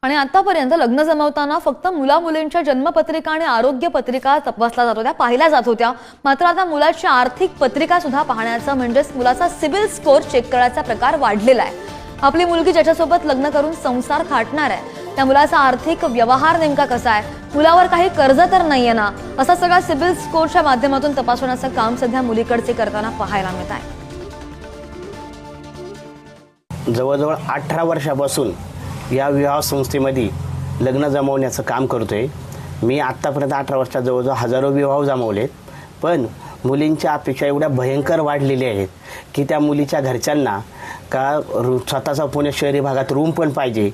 आणि आतापर्यंत लग्न जमवताना फक्त मुला-मुलींच्या जन्मपत्रिका आणि आरोग्य पत्रिका तपासल्या जात होत्या, पाहिल्या जात होत्या। मात्र आता मुलाची आर्थिक पत्रिका सुद्धा पाहण्याचा म्हणजेच मुलाचा सिबिल स्कोर चेक करण्याचा प्रकार वाढलेला आहे। आपली मुलगी ज्याच्यासोबत लग्न करून संसार थाटणार आहे त्या मुलाचा आर्थिक व्यवहार नेमका कसा आहे, मुलावर काही कर्ज तर नाहीये ना, असा सगळा सिबिल स्कोरच्या माध्यमातून तपासण्याचं काम सध्या मुलीकडचे करताना पाहायला मिळत आहे। जवळजवळ 18 वर्षापासून या विवाह संस्थेमध्ये लग्न जमवण्याचं काम करतोय। मी आत्तापर्यंत 18 वर्षात जवळजवळ हजारो विवाह जमवलेत, पण मुलींच्या अपेक्षा एवढ्या भयंकर वाढलेल्या आहेत की त्या मुलीच्या घरच्यांना का स्वतःचा पुणे शहरी भागात रूम पण पाहिजे,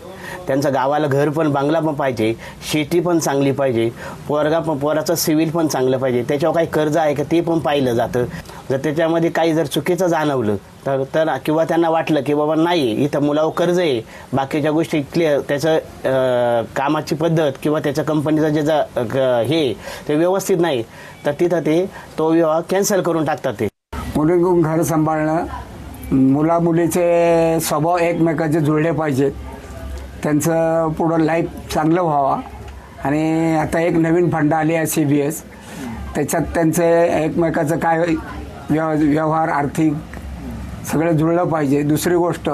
त्यांचं गावाला घर पण बंगला पण पाहिजे, शेती पण चांगली पाहिजे, पोराचं सिव्हिल पण चांगलं पाहिजे, त्याच्यावर काही कर्ज आहे का ते पण पाहिलं जातं। जर त्याच्यामध्ये काही जर चुकीचं जाणवलं तर किंवा त्यांना वाटलं की बाबा नाही इथं मुलावर कर्ज आहे, बाकीच्या गोष्टी क्लिअर, त्याचं कामाची पद्धत किंवा त्याच्या कंपनीचं जे हे ते व्यवस्थित नाही, तर तिथं ते तो विवाह कॅन्सल करून टाकतात। ते मुलीकडून घर सांभाळणं, मुला मुलीचे स्वभाव एकमेकाचे जुळले पाहिजेत, त्यांचं पुढं लाईफ चांगलं व्हावा। आणि आता एक नवीन फंड आली आहे CBS, त्याच्यात त्यांचे एकमेकाचं काय व्यवहार आर्थिक सगळं जुळलं पाहिजे। दुसरी गोष्ट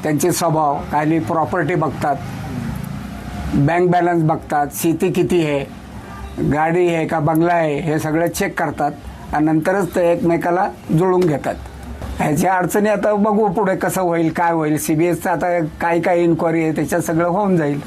त्यांचे स्वभाव, काही प्रॉपर्टी बघतात, बँक बॅलन्स बघतात, शेती किती आहे, गाडी आहे का बंगला आहे, हे सगळं चेक करतात आणि नंतरच ते एकमेकाला जुळून घेतात। ह्याच्या अडचणी आता बघू पुढे कसं होईल, काय होईल। CBSचं आता काय इन्क्वायरी आहे त्याच्यात सगळं होऊन जाईल।